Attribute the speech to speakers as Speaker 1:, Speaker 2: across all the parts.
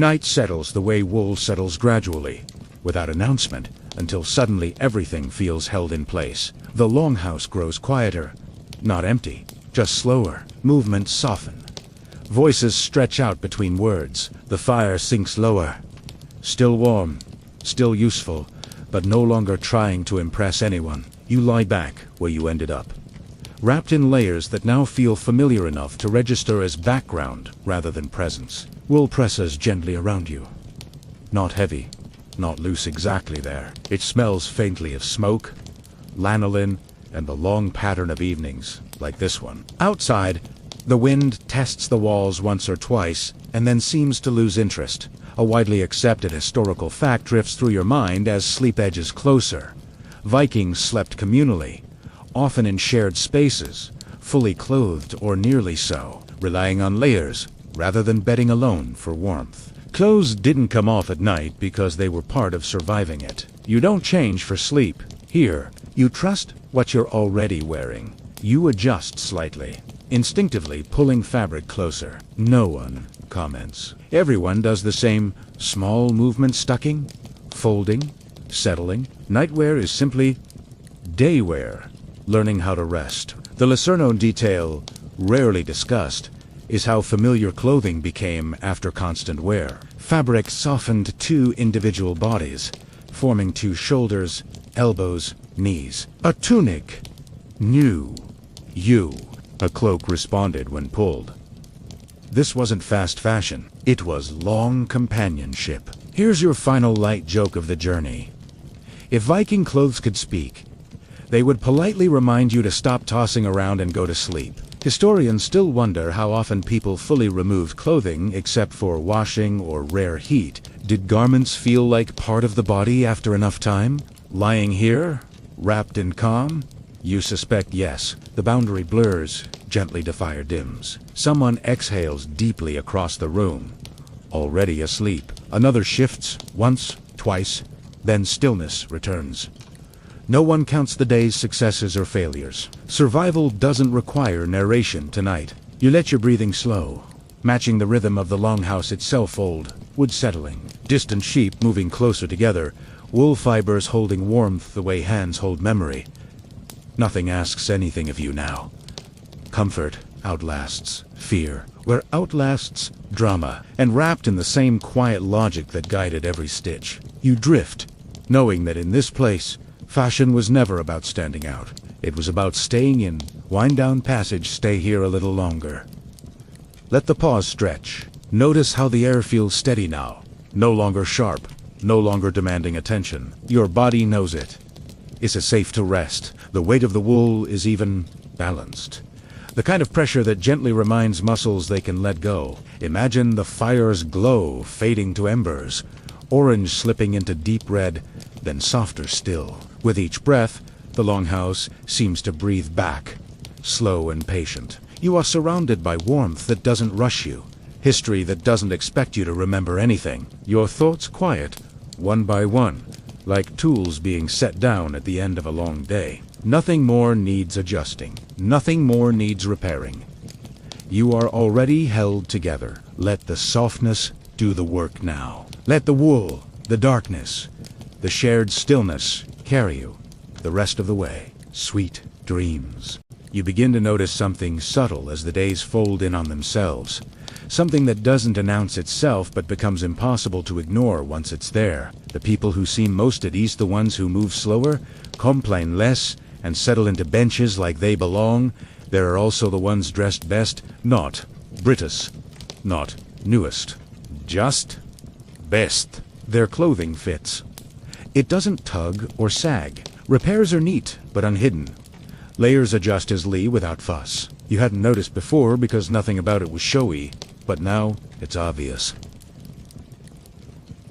Speaker 1: Night settles the way wool settles gradually, without announcement, until suddenly everything feels held in place. The longhouse grows quieter, not empty, just slower. Movements soften. Voices stretch out between words. The fire sinks lower. Still warm, still useful, but no longer trying to impress anyone. You lie back where you ended up, wrapped in layers that now feel familiar enough to register as background rather than presence. Wool presses gently around you. Not heavy, not loose exactly there. It smells faintly of smoke, lanolin, and the long pattern of evenings, like this one. Outside, the wind tests the walls once or twice, and then seems to lose interest. A widely accepted historical fact drifts through your mind as sleep edges closer. Vikings slept communally, often in shared spaces, fully clothed or nearly so, relying on layers rather than bedding alone for warmth. Clothes didn't come off at night because they were part of surviving it. You don't change for sleep. Here, you trust what you're already wearing. You adjust slightly, instinctively pulling fabric closer. No one comments. Everyone does the same small movement: stucking, folding, settling. Nightwear is simply daywear, learning how to rest. The lesser known detail, rarely discussed, is how familiar clothing became after constant wear. Fabric softened two individual bodies, forming two shoulders, elbows, knees. A tunic knew you. A cloak responded when pulled. This wasn't fast fashion. It was long companionship. Here's your final light joke of the journey. If Viking clothes could speak, they would politely remind you to stop tossing around and go to sleep. Historians still wonder how often people fully removed clothing except for washing or rare heat. Did garments feel like part of the body after enough time? Lying here, wrapped in calm? You suspect yes. The boundary blurs, gently the fire dims. Someone exhales deeply across the room, already asleep. Another shifts, once, twice, then stillness returns. No one counts the day's successes or failures. Survival doesn't require narration tonight. You let your breathing slow, matching the rhythm of the longhouse itself. Old wood settling, distant sheep moving closer together, wool fibers holding warmth the way hands hold memory. Nothing asks anything of you now. Comfort outlasts fear, where outlasts drama, and wrapped in the same quiet logic that guided every stitch. You drift, knowing that in this place, fashion was never about standing out. It was about staying in. Wind down passage, stay here a little longer. Let the pause stretch. Notice how the air feels steady now. No longer sharp, no longer demanding attention. Your body knows it. It's safe to rest. The weight of the wool is even balanced. The kind of pressure that gently reminds muscles they can let go. Imagine the fire's glow fading to embers, orange slipping into deep red, then softer still. With each breath, the longhouse seems to breathe back, slow and patient. You are surrounded by warmth that doesn't rush you, history that doesn't expect you to remember anything. Your thoughts quiet, one by one, like tools being set down at the end of a long day. Nothing more needs adjusting. Nothing more needs repairing. You are already held together. Let the softness do the work now. Let the wool, the darkness, the shared stillness carry you the rest of the way. Sweet dreams. You begin to notice something subtle as the days fold in on themselves. Something that doesn't announce itself but becomes impossible to ignore once it's there. The people who seem most at ease, the ones who move slower, complain less, and settle into benches like they belong. There are also the ones dressed best, not British, not newest, just best. Their clothing fits. It doesn't tug or sag. Repairs are neat, but unhidden. Layers adjust easily without fuss. You hadn't noticed before because nothing about it was showy, but now it's obvious.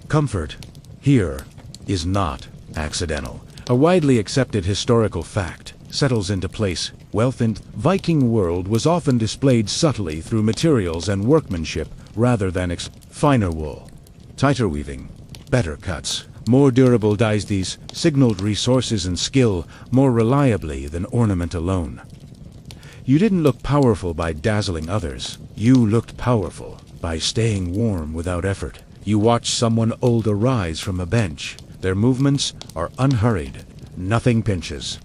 Speaker 1: Comfort here is not accidental. A widely accepted historical fact settles into place. Wealth in Viking world was often displayed subtly through materials and workmanship rather than finer wool, tighter weaving, better cuts, more durable dyes. These signaled resources and skill more reliably than ornament alone. You didn't look powerful by dazzling others. You looked powerful by staying warm without effort. You watch someone older rise from a bench. Their movements are unhurried. Nothing pinches.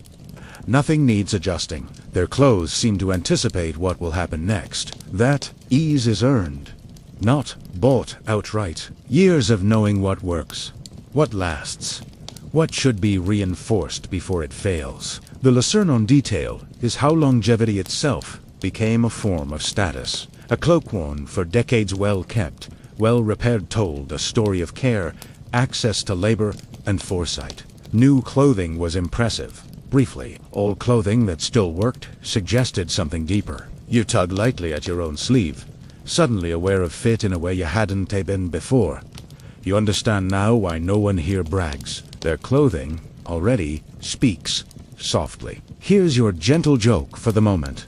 Speaker 1: Nothing needs adjusting. Their clothes seem to anticipate what will happen next. That ease is earned, not bought outright. Years of knowing what works, what lasts, what should be reinforced before it fails. The lesson on detail is how longevity itself became a form of status. A cloak worn for decades, well kept, well repaired, told a story of care, access to labor, and foresight. New clothing was impressive. Briefly, old clothing that still worked suggested something deeper. You tug lightly at your own sleeve, suddenly aware of fit in a way you hadn't been before. You understand now why no one here brags. Their clothing already speaks softly. Here's your gentle joke for the moment.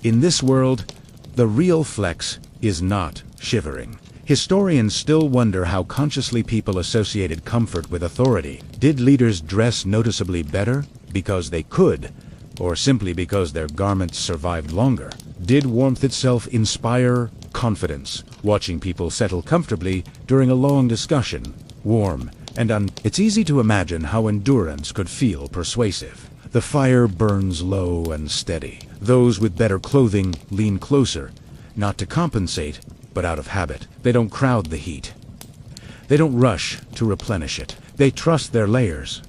Speaker 1: In this world, the real flex is not shivering. Historians still wonder how consciously people associated comfort with authority. Did leaders dress noticeably better because they could, or simply because their garments survived longer? Did warmth itself inspire confidence? Watching people settle comfortably during a long discussion, warm and it's easy to imagine how endurance could feel persuasive. The fire burns low and steady. Those with better clothing lean closer, not to compensate, but out of habit. They don't crowd the heat. They don't rush to replenish it. They trust their layers.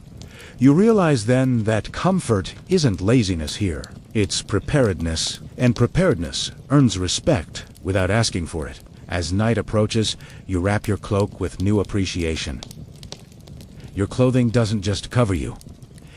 Speaker 1: You realize then that comfort isn't laziness here. It's preparedness, and preparedness earns respect without asking for it. As night approaches, you wrap your cloak with new appreciation. Your clothing doesn't just cover you,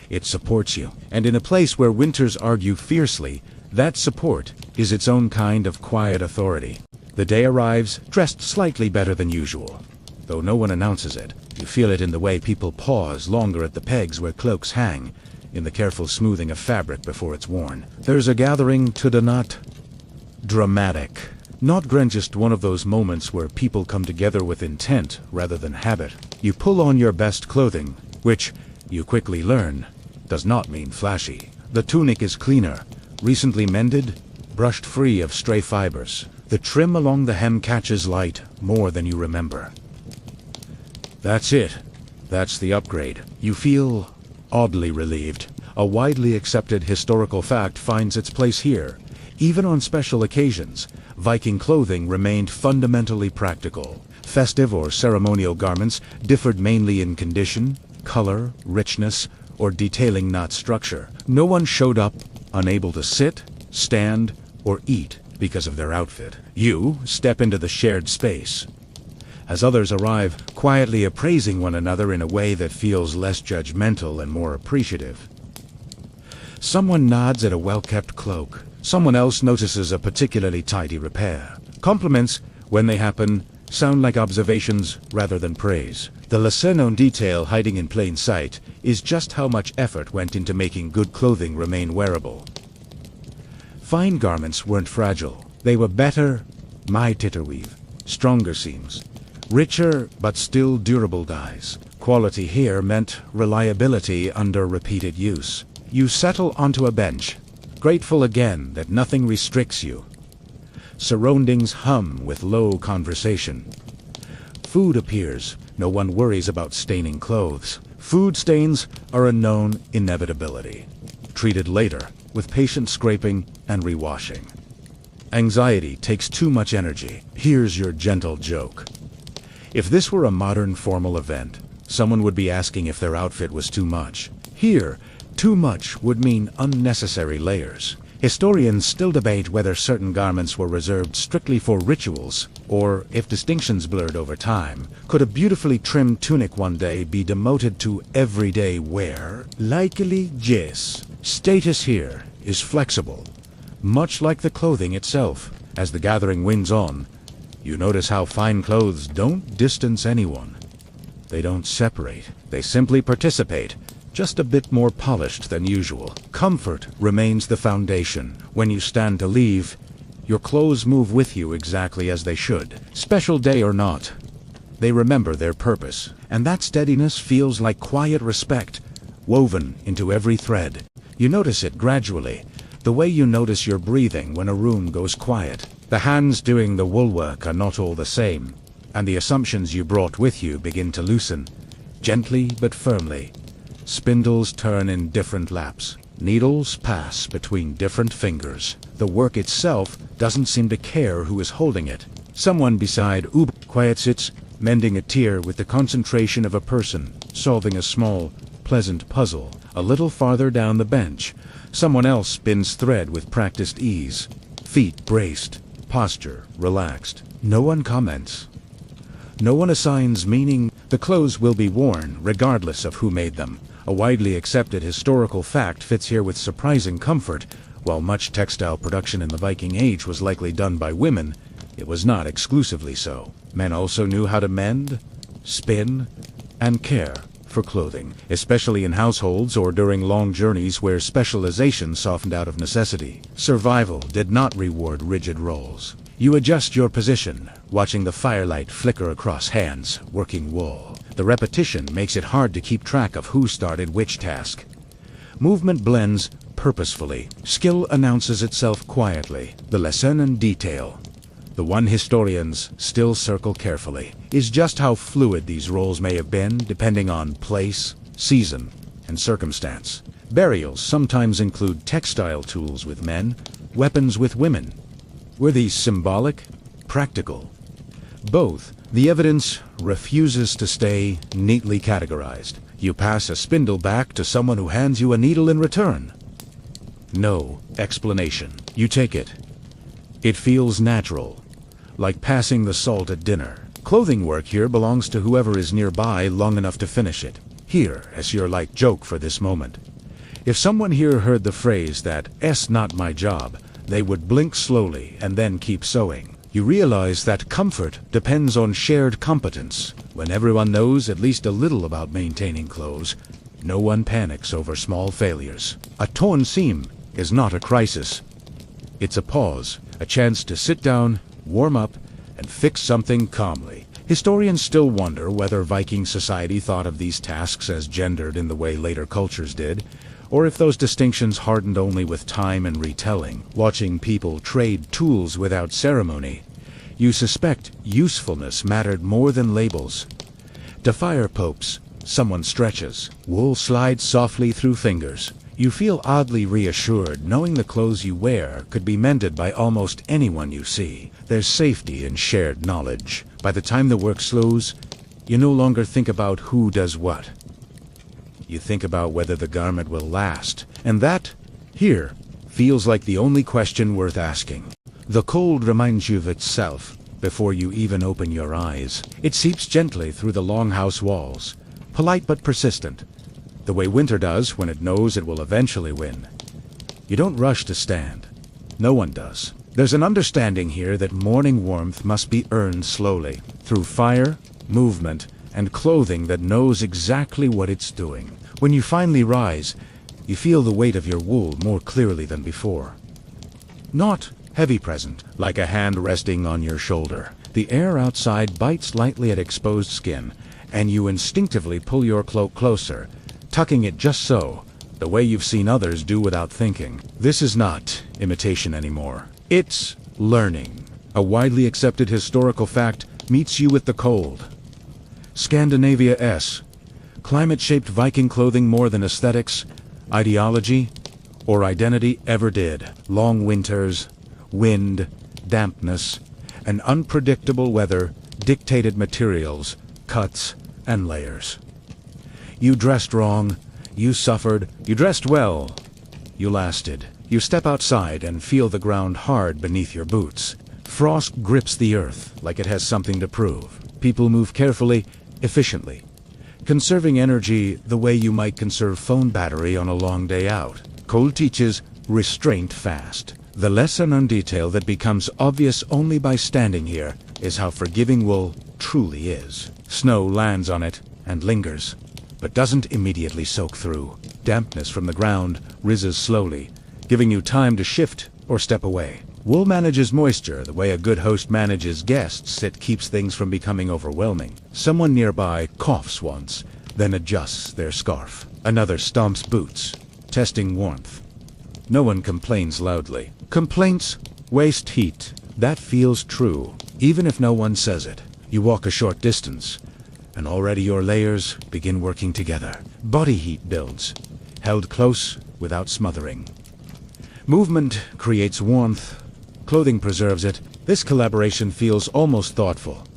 Speaker 1: it supports you. And in a place where winters argue fiercely, that support is its own kind of quiet authority. The day arrives, dressed slightly better than usual. Though no one announces it, you feel it in the way people pause longer at the pegs where cloaks hang, in the careful smoothing of fabric before it's worn. There's a gathering to the not dramatic. Not just one of those moments where people come together with intent rather than habit. You pull on your best clothing, which, you quickly learn, does not mean flashy. The tunic is cleaner, recently mended, brushed free of stray fibers. The trim along the hem catches light more than you remember. That's it. That's the upgrade. You feel oddly relieved. A widely accepted historical fact finds its place here. Even on special occasions, Viking clothing remained fundamentally practical. Festive or ceremonial garments differed mainly in condition, color, richness, or detailing, not structure. No one showed up unable to sit, stand, or eat because of their outfit. You step into the shared space, as others arrive, quietly appraising one another in a way that feels less judgmental and more appreciative. Someone nods at a well-kept cloak. Someone else notices a particularly tidy repair. Compliments, when they happen, sound like observations rather than praise. The lesson on detail hiding in plain sight is just how much effort went into making good clothing remain wearable. Fine garments weren't fragile. They were better, my titterweave, stronger seams, richer but still durable dyes. Quality here meant reliability under repeated use. You settle onto a bench, grateful again that nothing restricts you. Surroundings hum with low conversation. Food appears. No one worries about staining clothes. Food stains are a known inevitability, treated later with patient scraping and rewashing. Anxiety takes too much energy. Here's your gentle joke. If this were a modern formal event, someone would be asking if their outfit was too much. Here, too much would mean unnecessary layers. Historians still debate whether certain garments were reserved strictly for rituals, or if distinctions blurred over time. Could a beautifully trimmed tunic one day be demoted to everyday wear? Likely, yes. Status here is flexible, much like the clothing itself. As the gathering winds on, you notice how fine clothes don't distance anyone. They don't separate. They simply participate, just a bit more polished than usual. Comfort remains the foundation. When you stand to leave, your clothes move with you exactly as they should. Special day or not, they remember their purpose. And that steadiness feels like quiet respect, woven into every thread. You notice it gradually, the way you notice your breathing when a room goes quiet. The hands doing the wool work are not all the same. and the assumptions you brought with you begin to loosen, gently but firmly. Spindles turn in different laps. Needles pass between different fingers. The work itself doesn't seem to care who is holding it. Someone beside quiet sits, mending a tear with the concentration of a person solving a small, pleasant puzzle. A little farther down the bench, someone else spins thread with practiced ease. Feet braced, posture relaxed. No one comments. No one assigns meaning. The clothes will be worn regardless of who made them. A widely accepted historical fact fits here with surprising comfort. While much textile production in the Viking Age was likely done by women, it was not exclusively so. Men also knew how to mend, spin, and care for clothing, especially in households or during long journeys where specialization softened out of necessity. Survival did not reward rigid roles. You adjust your position, watching the firelight flicker across hands, working wool. The repetition makes it hard to keep track of who started which task. Movement blends purposefully. Skill announces itself quietly. The lesson and detail, the one historians still circle carefully, is just how fluid these roles may have been depending on place, season, and circumstance. Burials sometimes include textile tools with men, weapons with women. Were these symbolic? Practical? Both. The evidence refuses to stay neatly categorized. You pass a spindle back to someone who hands you a needle in return. No explanation. You take it. It feels natural, like passing the salt at dinner. Clothing work here belongs to whoever is nearby long enough to finish it. Here, as your light joke for this moment. If someone here heard the phrase that "'s not my job," they would blink slowly and then keep sewing. You realize that comfort depends on shared competence. When everyone knows at least a little about maintaining clothes, no one panics over small failures. A torn seam is not a crisis. It's a pause, a chance to sit down, warm up, and fix something calmly. Historians still wonder whether Viking society thought of these tasks as gendered in the way later cultures did, or if those distinctions hardened only with time and retelling. Watching people trade tools without ceremony, you suspect usefulness mattered more than labels. To fire popes, someone stretches. Wool slides softly through fingers. You feel oddly reassured knowing the clothes you wear could be mended by almost anyone you see. There's safety in shared knowledge. By the time the work slows, you no longer think about who does what. You think about whether the garment will last, and that, here, feels like the only question worth asking. The cold reminds you of itself before you even open your eyes. It seeps gently through the longhouse walls, polite but persistent, the way winter does when it knows it will eventually win. You don't rush to stand. No one does. There's an understanding here that morning warmth must be earned slowly, through fire, movement, and clothing that knows exactly what it's doing. When you finally rise, you feel the weight of your wool more clearly than before. Not heavy present, like a hand resting on your shoulder. The air outside bites lightly at exposed skin, and you instinctively pull your cloak closer, tucking it just so, the way you've seen others do without thinking. This is not imitation anymore. It's learning. A widely accepted historical fact meets you with the cold. Scandinavia-esque. Climate-shaped Viking clothing more than aesthetics, ideology, or identity ever did. Long winters, wind, dampness, and unpredictable weather dictated materials, cuts, and layers. You dressed wrong, you suffered, you dressed well, you lasted. You step outside and feel the ground hard beneath your boots. Frost grips the earth like it has something to prove. People move carefully, efficiently, conserving energy the way you might conserve phone battery on a long day out. Cold teaches restraint fast. The lesson on detail that becomes obvious only by standing here is how forgiving wool truly is. Snow lands on it and lingers, but doesn't immediately soak through. Dampness from the ground rises slowly, giving you time to shift or step away. Wool manages moisture the way a good host manages guests. It keeps things from becoming overwhelming. Someone nearby coughs once, then adjusts their scarf. Another stomps boots, testing warmth. No one complains loudly. Complaints waste heat. That feels true, even if no one says it. You walk a short distance, and already your layers begin working together. Body heat builds, held close without smothering. Movement creates warmth, clothing preserves it. This collaboration feels almost thoughtful,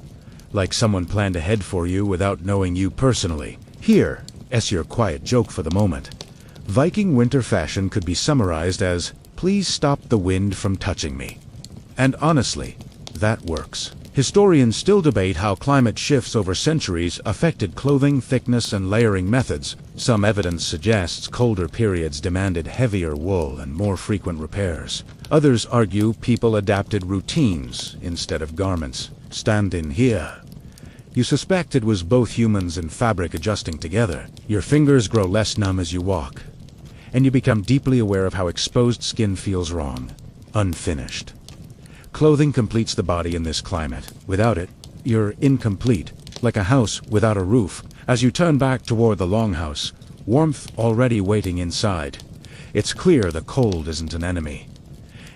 Speaker 1: like someone planned ahead for you without knowing you personally. Here, as your quiet joke for the moment, Viking winter fashion could be summarized as, "Please stop the wind from touching me." And honestly, that works. Historians still debate how climate shifts over centuries affected clothing thickness and layering methods. Some evidence suggests colder periods demanded heavier wool and more frequent repairs. Others argue people adapted routines instead of garments. Stand in here. You suspect it was both humans and fabric adjusting together. Your fingers grow less numb as you walk, and you become deeply aware of how exposed skin feels wrong, unfinished. Clothing completes the body in this climate. Without it, you're incomplete, like a house without a roof. As you turn back toward the longhouse, warmth already waiting inside. It's clear the cold isn't an enemy.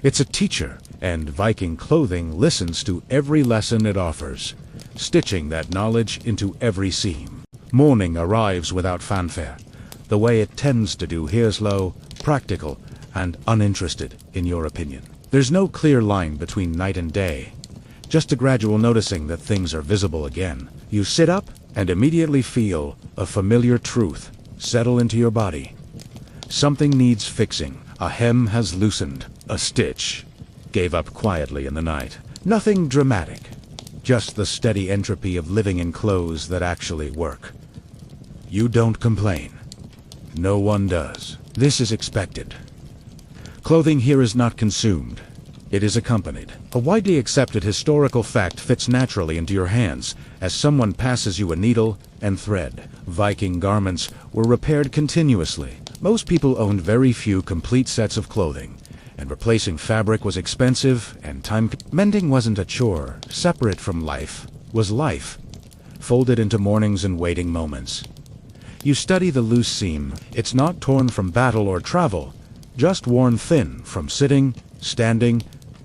Speaker 1: It's a teacher, and Viking clothing listens to every lesson it offers, stitching that knowledge into every seam. Morning arrives without fanfare, the way it tends to do here, slow, practical, and uninterested in your opinion. There's no clear line between night and day, just a gradual noticing that things are visible again. You sit up and immediately feel a familiar truth settle into your body. Something needs fixing. A hem has loosened. A stitch gave up quietly in the night. Nothing dramatic, just the steady entropy of living in clothes that actually work. You don't complain. No one does. This is expected. Clothing here is not consumed. It is accompanied. A widely accepted historical fact fits naturally into your hands as someone passes you a needle and thread. Viking garments were repaired continuously. Most people owned very few complete sets of clothing, and replacing fabric was expensive and time. Mending wasn't a chore. Separate from life was life, folded into mornings and waiting moments. You study the loose seam. It's not torn from battle or travel, just worn thin from sitting, standing,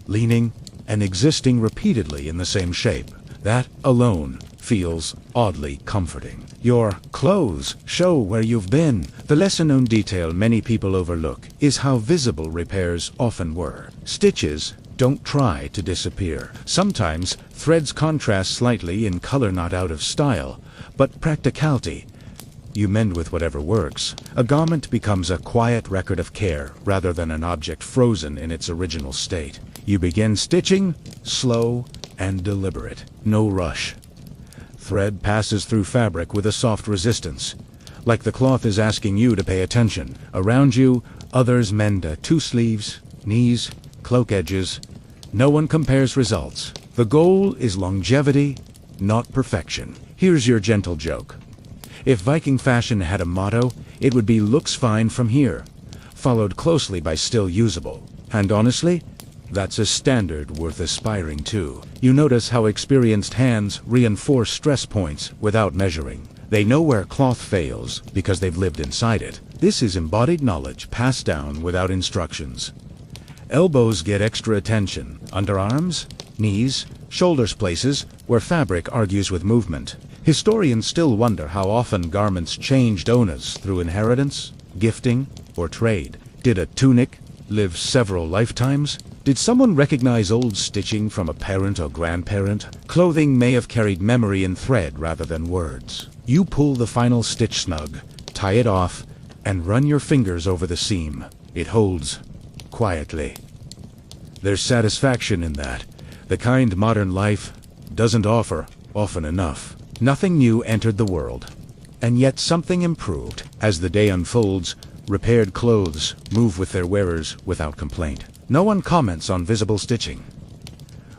Speaker 1: leaning, and existing repeatedly in the same shape. That alone feels oddly comforting. Your clothes show where you've been. The lesser-known detail many people overlook is how visible repairs often were. Stitches don't try to disappear. Sometimes threads contrast slightly in color, not out of style, but practicality. You mend with whatever works. A garment becomes a quiet record of care rather than an object frozen in its original state. You begin stitching, slow and deliberate. No rush. Thread passes through fabric with a soft resistance, like the cloth is asking you to pay attention. Around you, others mend two sleeves, knees, cloak edges. No one compares results. The goal is longevity, not perfection. Here's your gentle joke. If Viking fashion had a motto, it would be "looks fine from here," followed closely by "still usable." And honestly, that's a standard worth aspiring to. You notice how experienced hands reinforce stress points without measuring. They know where cloth fails because they've lived inside it. This is embodied knowledge passed down without instructions. Elbows get extra attention. Underarms, knees, shoulders, places where fabric argues with movement. Historians still wonder how often garments changed owners through inheritance, gifting, or trade. Did a tunic live several lifetimes? Did someone recognize old stitching from a parent or grandparent? Clothing may have carried memory in thread rather than words. You pull the final stitch snug, tie it off, and run your fingers over the seam. It holds quietly. There's satisfaction in that, the kind modern life doesn't offer often enough. Nothing new entered the world, and yet something improved. As the day unfolds, repaired clothes move with their wearers without complaint. No one comments on visible stitching.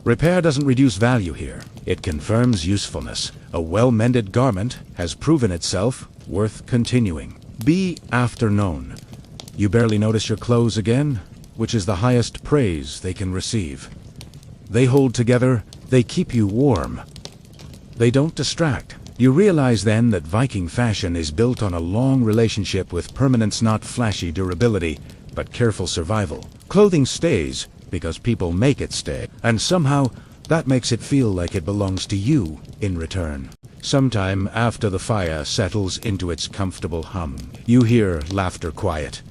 Speaker 1: Repair doesn't reduce value here. It confirms usefulness. A well-mended garment has proven itself worth continuing. Be afterknown. You barely notice your clothes again, which is the highest praise they can receive. They hold together, they keep you warm. They don't distract. You realize then that Viking fashion is built on a long relationship with permanence, not flashy durability, but careful survival. Clothing stays because people make it stay, and somehow That makes it feel like it belongs to you in return. Sometime after the fire settles into its comfortable hum, you hear laughter quiet,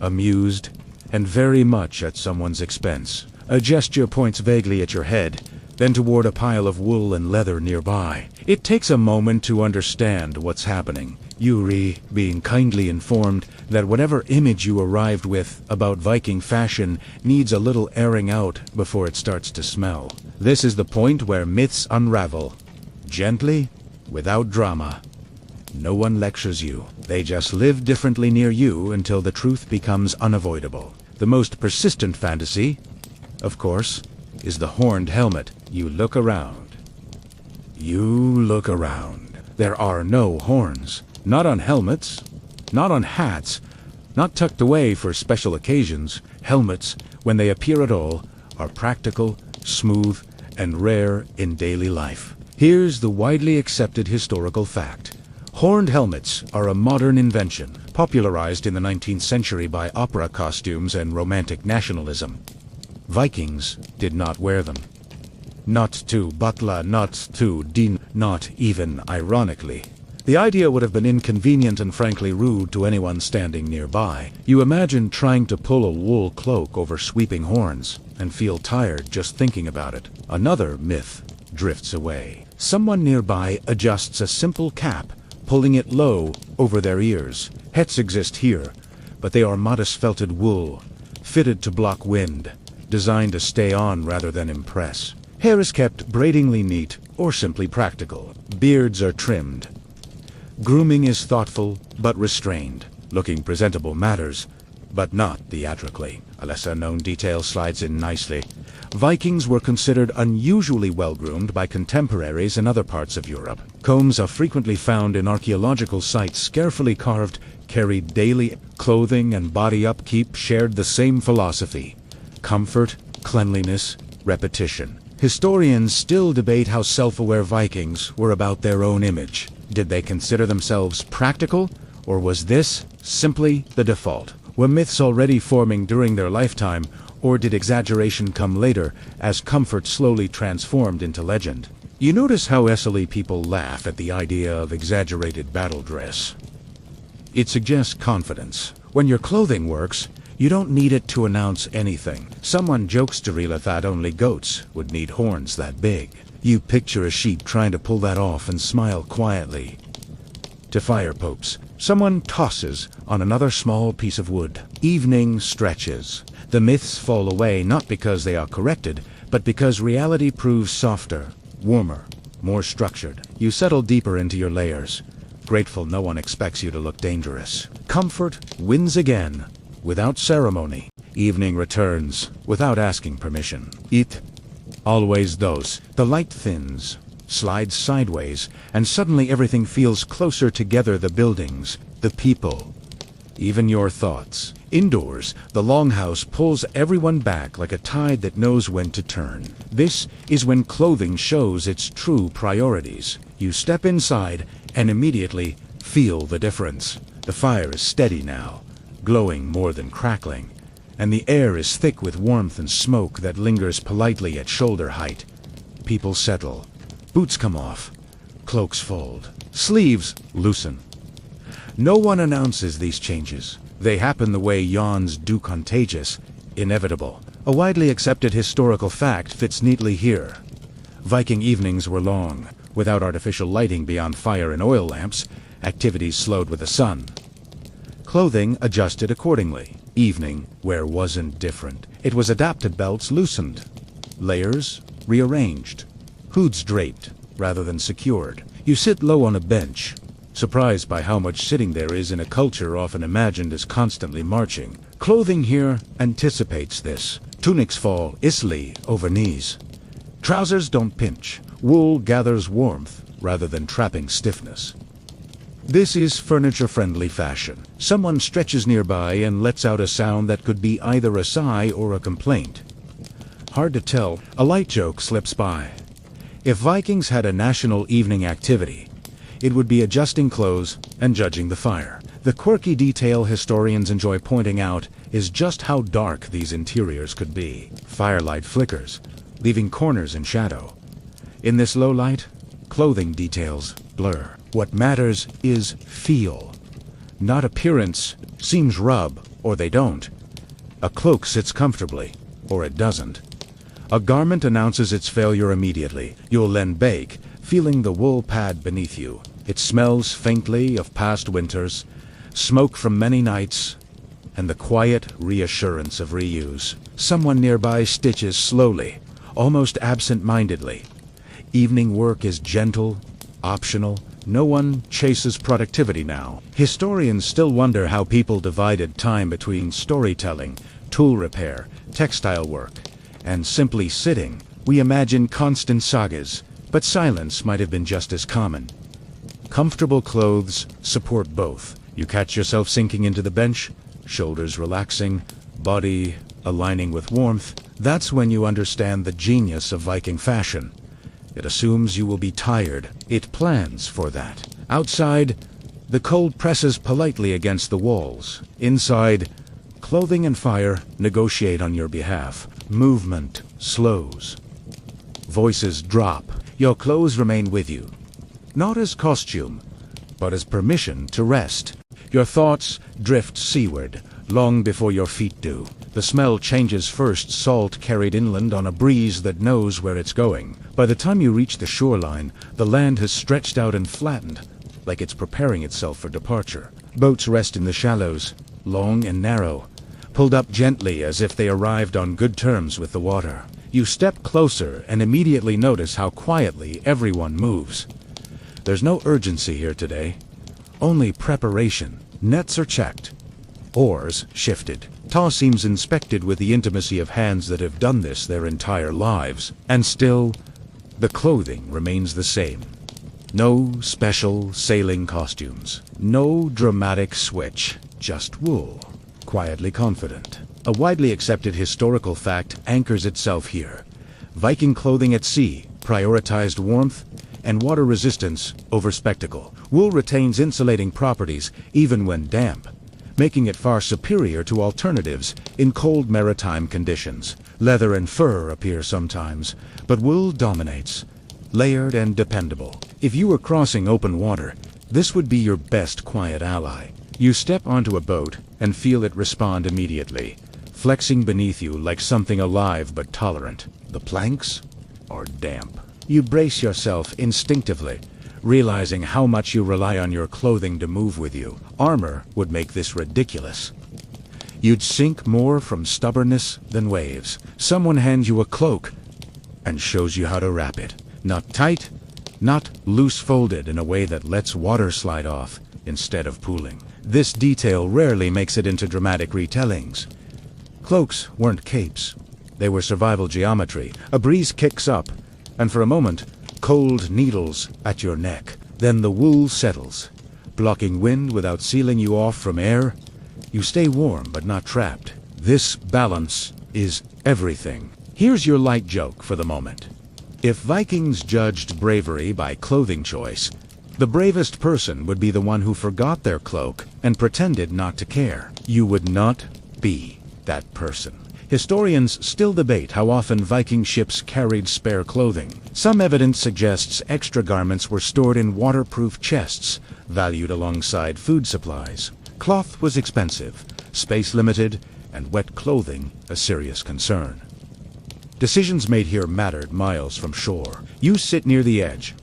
Speaker 1: amused, and very much at someone's expense. A gesture points vaguely at your head, then toward a pile of wool and leather nearby. It takes a moment to understand what's happening. Yuri being kindly informed that whatever image you arrived with about Viking fashion needs a little airing out before it starts to smell. This is the point where myths unravel. Gently, without drama. No one lectures you. They just live differently near you until the truth becomes unavoidable. The most persistent fantasy, of course, is the horned helmet. You look around. There are no horns. Not on helmets, not on hats, not tucked away for special occasions. Helmets, when they appear at all, are practical, smooth, and rare in daily life. Here's the widely accepted historical fact. Horned helmets are a modern invention, popularized in the 19th century by opera costumes and romantic nationalism. Vikings did not wear them. Not to Butler, not to Dean, not even ironically. The idea would have been inconvenient and frankly rude to anyone standing nearby. You imagine trying to pull a wool cloak over sweeping horns and feel tired just thinking about it. Another myth drifts away. Someone nearby adjusts a simple cap, pulling it low over their ears. Hats exist here, but they are modest felted wool, fitted to block wind, designed to stay on rather than impress. Hair is kept braidingly neat or simply practical. Beards are trimmed. Grooming is thoughtful but restrained. Looking presentable matters, but not theatrically. A lesser-known detail slides in nicely. Vikings were considered unusually well-groomed by contemporaries in other parts of Europe. Combs are frequently found in archaeological sites, carefully carved, carried daily. Clothing and body upkeep shared the same philosophy: comfort, cleanliness, repetition. Historians still debate how self-aware Vikings were about their own image. Did they consider themselves practical, or was this simply the default? Were myths already forming during their lifetime, or did exaggeration come later as comfort slowly transformed into legend? You notice how easily people laugh at the idea of exaggerated battle dress. It suggests confidence. When your clothing works, you don't need it to announce anything. Someone jokes to Rila that only goats would need horns that big. You picture a sheep trying to pull that off and smile quietly. To fire popes, someone tosses on another small piece of wood. Evening stretches. The myths fall away not because they are corrected, but because reality proves softer, warmer, more structured. You settle deeper into your layers, grateful no one expects you to look dangerous. Comfort wins again, without ceremony. Evening returns, without asking permission. It always does. The light thins, slides sideways, and suddenly everything feels closer together: the buildings, the people, even your thoughts. Indoors, the longhouse pulls everyone back like a tide that knows when to turn. This is when clothing shows its true priorities. You step inside and immediately feel the difference. The fire is steady now, glowing more than crackling, and the air is thick with warmth and smoke that lingers politely at shoulder height. People settle. Boots come off. Cloaks fold. Sleeves loosen. No one announces these changes. They happen the way yawns do: contagious, inevitable. A widely accepted historical fact fits neatly here. Viking evenings were long. Without artificial lighting beyond fire and oil lamps, activities slowed with the sun. Clothing adjusted accordingly. Evening wear wasn't different. It was adapted. Belts loosened. Layers rearranged. Hoods draped rather than secured. You sit low on a bench, surprised by how much sitting there is in a culture often imagined as constantly marching. Clothing here anticipates this. Tunics fall easily over knees. Trousers don't pinch. Wool gathers warmth rather than trapping stiffness. This is furniture-friendly fashion. Someone stretches nearby and lets out a sound that could be either a sigh or a complaint. Hard to tell. A light joke slips by. If Vikings had a national evening activity, it would be adjusting clothes and judging the fire. The quirky detail historians enjoy pointing out is just how dark these interiors could be. Firelight flickers, leaving corners in shadow. In this low light, clothing details blur. What matters is feel, not appearance. Seams rub, or they don't. A cloak sits comfortably, or it doesn't. A garment announces its failure immediately. You'll then bake, feeling the wool pad beneath you. It smells faintly of past winters, smoke from many nights, and the quiet reassurance of reuse. Someone nearby stitches slowly, almost absent-mindedly. Evening work is gentle, optional. No one chases productivity now. Historians still wonder how people divided time between storytelling, tool repair, textile work, and simply sitting. We imagine constant sagas, but silence might have been just as common. Comfortable clothes support both. You catch yourself sinking into the bench, shoulders relaxing, body aligning with warmth. That's when you understand the genius of Viking fashion. It assumes you will be tired. It plans for that. Outside, the cold presses politely against the walls. Inside, clothing and fire negotiate on your behalf. Movement slows. Voices drop. Your clothes remain with you. Not as costume, but as permission to rest. Your thoughts drift seaward, long before your feet do. The smell changes first, salt carried inland on a breeze that knows where it's going. By the time you reach the shoreline, the land has stretched out and flattened, like it's preparing itself for departure. Boats rest in the shallows, long and narrow, pulled up gently as if they arrived on good terms with the water. You step closer and immediately notice how quietly everyone moves. There's no urgency here today, only preparation. Nets are checked, oars shifted. Taw seems inspected with the intimacy of hands that have done this their entire lives. And still, the clothing remains the same. No special sailing costumes. No dramatic switch. Just wool. Quietly confident. A widely accepted historical fact anchors itself here. Viking clothing at sea prioritized warmth and water resistance over spectacle. Wool retains insulating properties even when damp, making it far superior to alternatives in cold maritime conditions. Leather and fur appear sometimes, but wool dominates, layered and dependable. If you were crossing open water, this would be your best quiet ally. You step onto a boat and feel it respond immediately, flexing beneath you like something alive but tolerant. The planks are damp. You brace yourself instinctively, realizing how much you rely on your clothing to move with you. Armor would make this ridiculous. You'd sink more from stubbornness than waves. Someone hands you a cloak and shows you how to wrap it. Not tight, not loose-folded in a way that lets water slide off instead of pooling. This detail rarely makes it into dramatic retellings. Cloaks weren't capes. They were survival geometry. A breeze kicks up, and for a moment, cold needles at your neck. Then the wool settles, blocking wind without sealing you off from air. You stay warm but not trapped. This balance is everything. Here's your light joke for the moment. If Vikings judged bravery by clothing choice, the bravest person would be the one who forgot their cloak and pretended not to care. You would not be that person. Historians still debate how often Viking ships carried spare clothing. Some evidence suggests extra garments were stored in waterproof chests, valued alongside food supplies. Cloth was expensive, space limited, and wet clothing a serious concern. Decisions made here mattered miles from shore. You sit near the edge,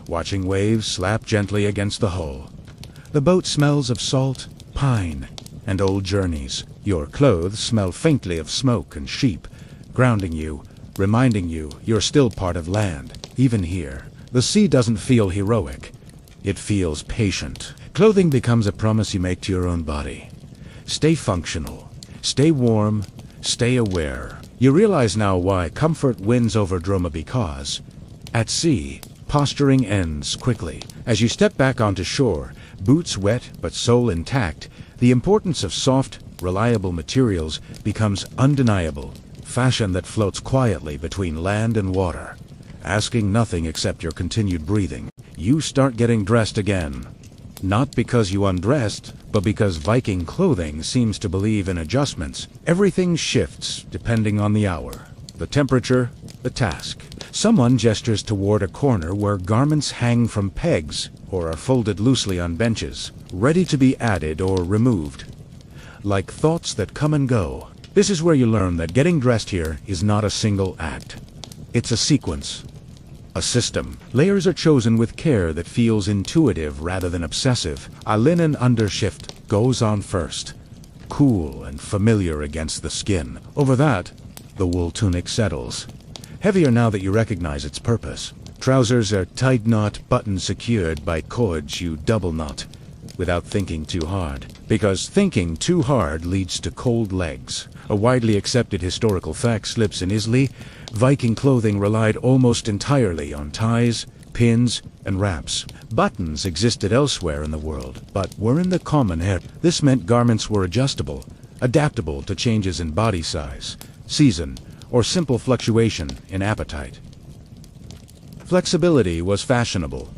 Speaker 1: watching waves slap gently against the hull. The boat smells of salt, pine, and old journeys. Your clothes smell faintly of smoke and sheep, grounding you, reminding you you're still part of land. Even here, the sea doesn't feel heroic. It feels patient. Clothing becomes a promise you make to your own body. Stay functional, stay warm, stay aware. You realize now why comfort wins over drama, because at sea, posturing ends quickly. As you step back onto shore, boots wet but sole intact, the importance of soft, reliable materials becomes undeniable. Fashion that floats quietly between land and water, asking nothing except your continued breathing. You start getting dressed again. Not because you undressed, but because Viking clothing seems to believe in adjustments. Everything shifts depending on the hour, the temperature, The task. Someone gestures toward a corner where garments hang from pegs or are folded loosely on benches, ready to be added or removed. Like thoughts that come and go. This is where you learn that getting dressed here is not a single act. It's a sequence. A system. Layers are chosen with care that feels intuitive rather than obsessive. A linen undershift goes on first, cool and familiar against the skin. Over that, the wool tunic settles. Heavier now that you recognize its purpose. Trousers are tight knot buttons secured by cords you double knot, without thinking too hard. Because thinking too hard leads to cold legs. A widely accepted historical fact slips in Italy. Viking clothing relied almost entirely on ties, pins, and wraps. Buttons existed elsewhere in the world, but were in the common area. This meant garments were adjustable, adaptable to changes in body size, season, or simple fluctuation in appetite. Flexibility was fashionable.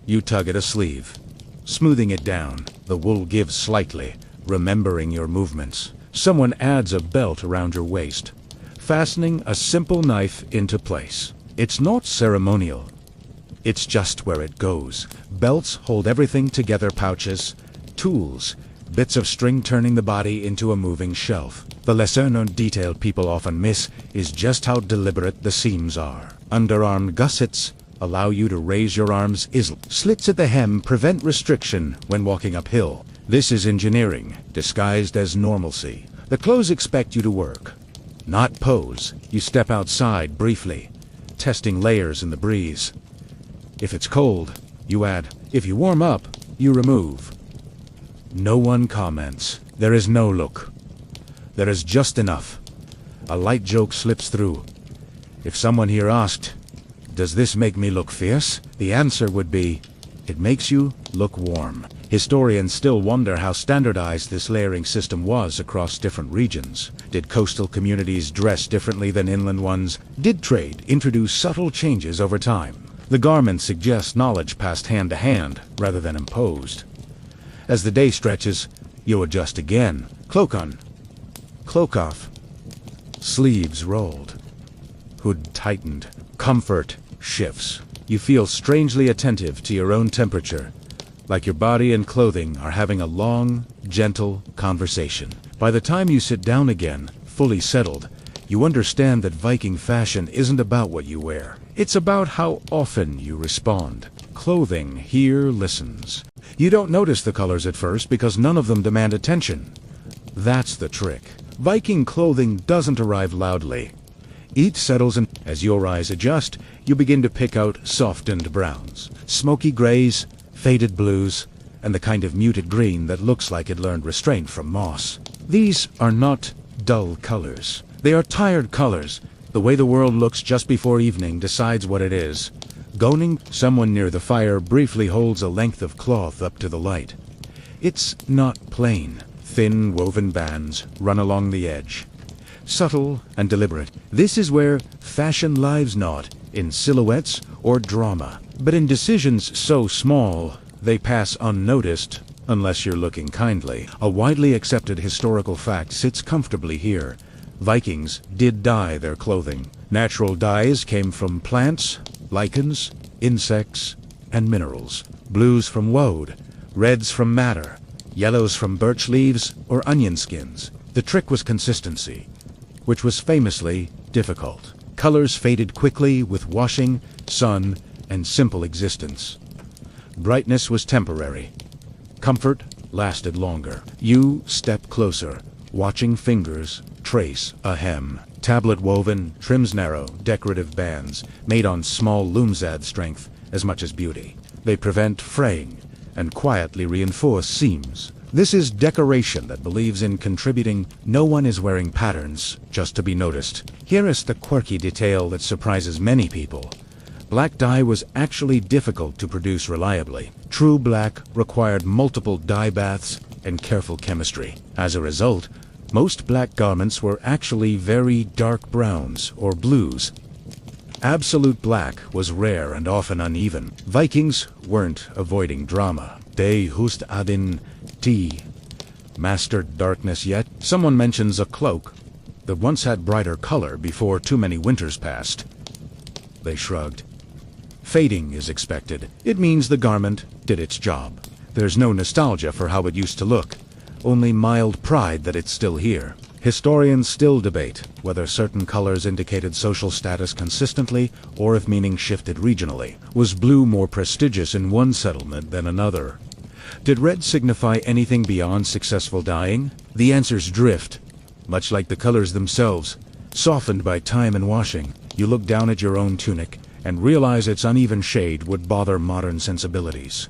Speaker 1: You tug at a sleeve, smoothing it down. The wool gives slightly, remembering your movements. Someone adds a belt around your waist, fastening a simple knife into place. It's not ceremonial. It's just where it goes. Belts hold everything together, pouches, tools, bits of string turning the body into a moving shelf. The lesser-known detail people often miss is just how deliberate the seams are. Underarm gussets allow you to raise your arms easily. Slits at the hem prevent restriction when walking uphill. This is engineering, disguised as normalcy. The clothes expect you to work, not pose. You step outside briefly, testing layers in the breeze. If it's cold, you add. If you warm up, you remove. No one comments. There is no look. There is just enough. A light joke slips through. If someone here asked, "Does this make me look fierce?" the answer would be, "It makes you look warm." Historians still wonder how standardized this layering system was across different regions. Did coastal communities dress differently than inland ones? Did trade introduce subtle changes over time? The garments suggest knowledge passed hand to hand rather than imposed. As the day stretches, you adjust again. Cloak on. Cloak off. Sleeves rolled. Hood tightened. Comfort shifts. You feel strangely attentive to your own temperature, like your body and clothing are having a long, gentle conversation. By the time you sit down again, fully settled, you understand that Viking fashion isn't about what you wear. It's about how often you respond. Clothing here listens. You don't notice the colors at first because none of them demand attention. That's the trick. Viking clothing doesn't arrive loudly. Each settles, and as your eyes adjust, you begin to pick out softened browns, smoky grays, faded blues, and the kind of muted green that looks like it learned restraint from moss. These are not dull colors. They are tired colors. The way the world looks just before evening decides what it is. Goning, someone near the fire briefly holds a length of cloth up to the light. It's not plain. Thin woven bands run along the edge. Subtle and deliberate. This is where fashion lives not in silhouettes or drama, but in decisions so small they pass unnoticed unless you're looking kindly. A widely accepted historical fact sits comfortably here. Vikings did dye their clothing. Natural dyes came from plants, lichens, insects, and minerals. Blues from woad, reds from madder, yellows from birch leaves or onion skins. The trick was consistency, which was famously difficult. Colors faded quickly with washing, sun, and simple existence. Brightness was temporary. Comfort lasted longer. You step closer, watching fingers trace a hem. Tablet woven, trims narrow, decorative bands, made on small looms add strength as much as beauty. They prevent fraying and quietly reinforce seams. This is decoration that believes in contributing. No one is wearing patterns just to be noticed. Here is the quirky detail that surprises many people. Black dye was actually difficult to produce reliably. True black required multiple dye baths and careful chemistry. As a result, most black garments were actually very dark browns or blues. Absolute black was rare and often uneven. Vikings weren't avoiding drama. They hust adin ti mastered darkness yet. Someone mentions a cloak that once had brighter color before too many winters passed. They shrugged. Fading is expected. It means the garment did its job. There's no nostalgia for how it used to look, only mild pride that it's still here. Historians still debate whether certain colors indicated social status consistently or if meaning shifted regionally. Was blue more prestigious in one settlement than another? Did red signify anything beyond successful dyeing? The answers drift, much like the colors themselves, softened by time and washing. You look down at your own tunic and realize its uneven shade would bother modern sensibilities.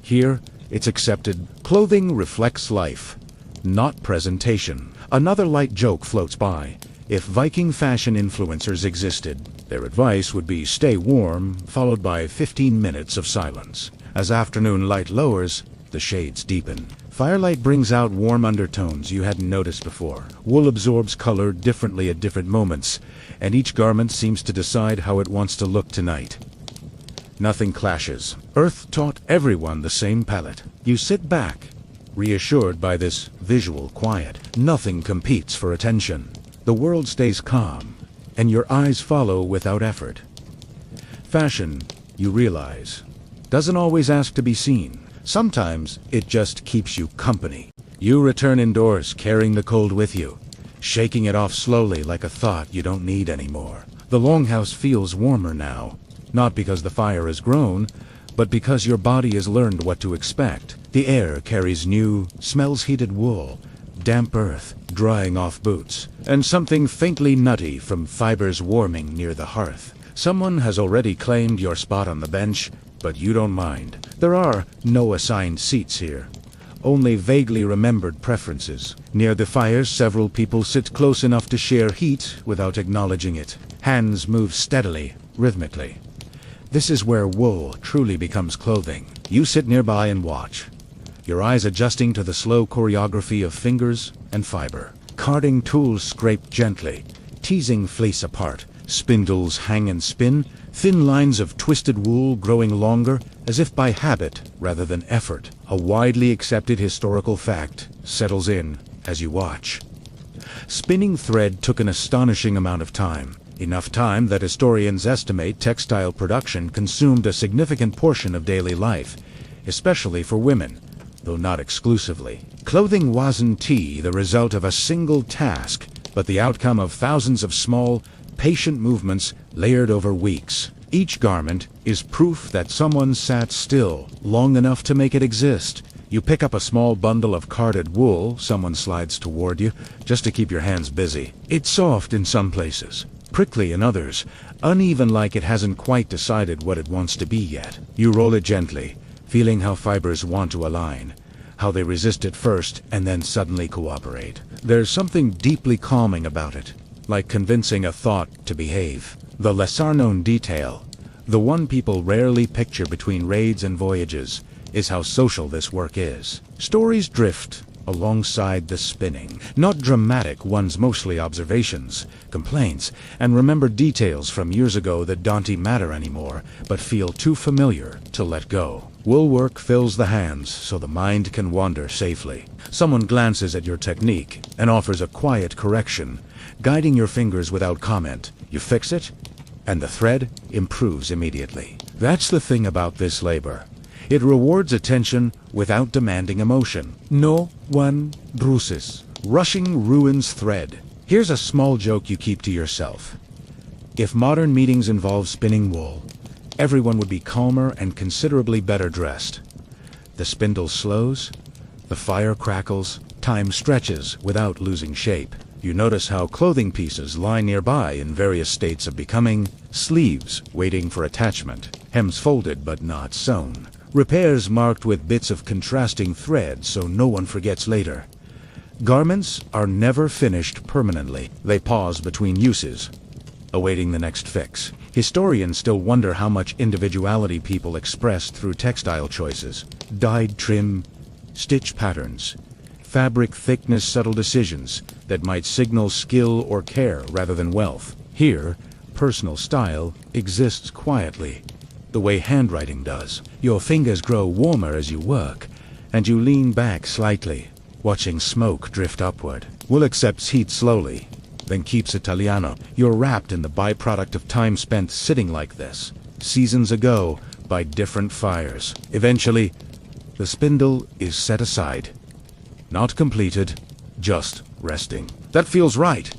Speaker 1: Here, it's accepted. Clothing reflects life, not presentation. Another light joke floats by. If Viking fashion influencers existed, their advice would be stay warm, followed by 15 minutes of silence. As afternoon light lowers, the shades deepen. Firelight brings out warm undertones you hadn't noticed before. Wool absorbs color differently at different moments, and each garment seems to decide how it wants to look tonight. Nothing clashes. Earth taught everyone the same palette. You sit back, reassured by this visual quiet. Nothing competes for attention. The world stays calm, and your eyes follow without effort. Fashion, you realize, doesn't always ask to be seen. Sometimes it just keeps you company. You return indoors carrying the cold with you, shaking it off slowly like a thought you don't need anymore. The longhouse feels warmer now, not because the fire has grown, but because your body has learned what to expect. The air carries new, smells heated wool, damp earth, drying off boots, and something faintly nutty from fibers warming near the hearth. Someone has already claimed your spot on the bench, but you don't mind. There are no assigned seats here, only vaguely remembered preferences. Near the fire, several people sit close enough to share heat without acknowledging it. Hands move steadily, rhythmically. This is where wool truly becomes clothing. You sit nearby and watch, your eyes adjusting to the slow choreography of fingers and fiber. Carding tools scrape gently, teasing fleece apart. Spindles hang and spin, thin lines of twisted wool growing longer, as if by habit rather than effort. A widely accepted historical fact settles in as you watch. Spinning thread took an astonishing amount of time. Enough time that historians estimate textile production consumed a significant portion of daily life, especially for women, though not exclusively. Clothing wasn't the result of a single task, but the outcome of thousands of small, patient movements layered over weeks. Each garment is proof that someone sat still long enough to make it exist. You pick up a small bundle of carded wool someone slides toward you, just to keep your hands busy. It's soft in some places, prickly in others, uneven like it hasn't quite decided what it wants to be yet. You roll it gently, feeling how fibers want to align, how they resist at first and then suddenly cooperate. There's something deeply calming about it, like convincing a thought to behave. The lesser-known detail, the one people rarely picture between raids and voyages, is how social this work is. Stories drift alongside the spinning. Not dramatic ones, mostly observations, complaints, and remembered details from years ago that don't matter anymore, but feel too familiar to let go. Wool work fills the hands so the mind can wander safely. Someone glances at your technique and offers a quiet correction, guiding your fingers without comment. You fix it, and the thread improves immediately. That's the thing about this labor. It rewards attention without demanding emotion. No one rushing ruins thread. Here's a small joke you keep to yourself. If modern meetings involve spinning wool, everyone would be calmer and considerably better dressed. The spindle slows, the fire crackles, time stretches without losing shape. You notice how clothing pieces lie nearby in various states of becoming. Sleeves waiting for attachment, hems folded but not sewn. Repairs marked with bits of contrasting thread so no one forgets later. Garments are never finished permanently. They pause between uses, awaiting the next fix. Historians still wonder how much individuality people expressed through textile choices. Dyed trim, stitch patterns, fabric thickness, subtle decisions that might signal skill or care rather than wealth. Here, personal style exists quietly, the way handwriting does. Your fingers grow warmer as you work, and you lean back slightly, watching smoke drift upward. Wool accepts heat slowly, than keeps Italiano. You're wrapped in the byproduct of time spent sitting like this, seasons ago, by different fires. Eventually, the spindle is set aside. Not completed, just resting. That feels right.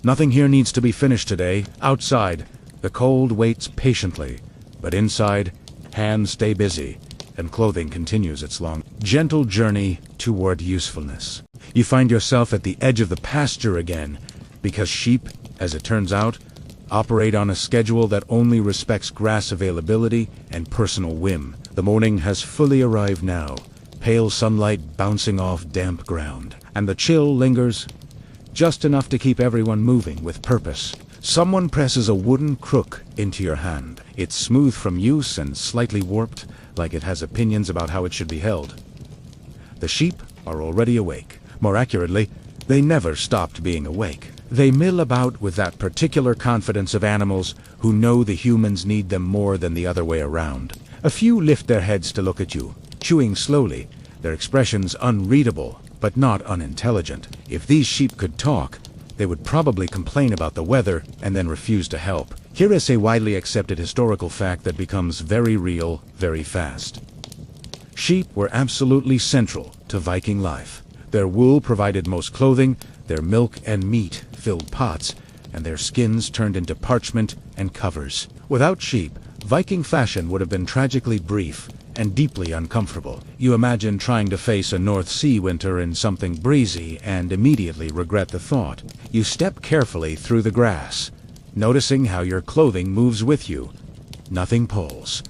Speaker 1: Nothing here needs to be finished today. Outside, the cold waits patiently, but inside, hands stay busy, and clothing continues its long, gentle journey toward usefulness. You find yourself at the edge of the pasture again, because sheep, as it turns out, operate on a schedule that only respects grass availability and personal whim. The morning has fully arrived now, pale sunlight bouncing off damp ground, and the chill lingers, just enough to keep everyone moving with purpose. Someone presses a wooden crook into your hand. It's smooth from use and slightly warped, like it has opinions about how it should be held. The sheep are already awake. More accurately, they never stopped being awake. They mill about with that particular confidence of animals who know the humans need them more than the other way around. A few lift their heads to look at you, chewing slowly, their expressions unreadable, but not unintelligent. If these sheep could talk, they would probably complain about the weather and then refuse to help. Here is a widely accepted historical fact that becomes very real, very fast. Sheep were absolutely central to Viking life. Their wool provided most clothing, their milk and meat filled pots, and their skins turned into parchment and covers. Without sheep, Viking fashion would have been tragically brief and deeply uncomfortable. You imagine trying to face a North Sea winter in something breezy and immediately regret the thought. You step carefully through the grass, noticing how your clothing moves with you. Nothing pulls.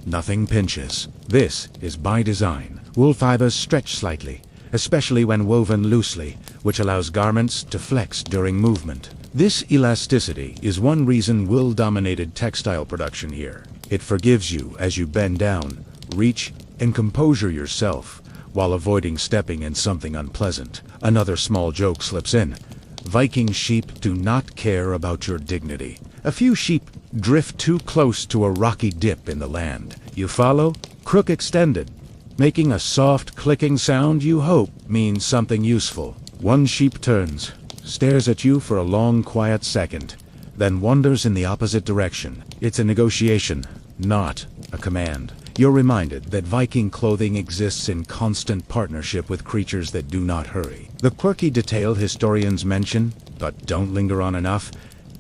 Speaker 1: Nothing pinches. This is by design. Wool fibers stretch slightly, especially when woven loosely, which allows garments to flex during movement. This elasticity is one reason wool dominated textile production here. It forgives you as you bend down, reach, and composure yourself, while avoiding stepping in something unpleasant. Another small joke slips in. Viking sheep do not care about your dignity. A few sheep drift too close to a rocky dip in the land. You follow, crook extended, making a soft clicking sound you hope means something useful. One sheep turns, stares at you for a long, quiet second, then wanders in the opposite direction. It's a negotiation, not a command. You're reminded that Viking clothing exists in constant partnership with creatures that do not hurry. The quirky detail historians mention, but don't linger on enough,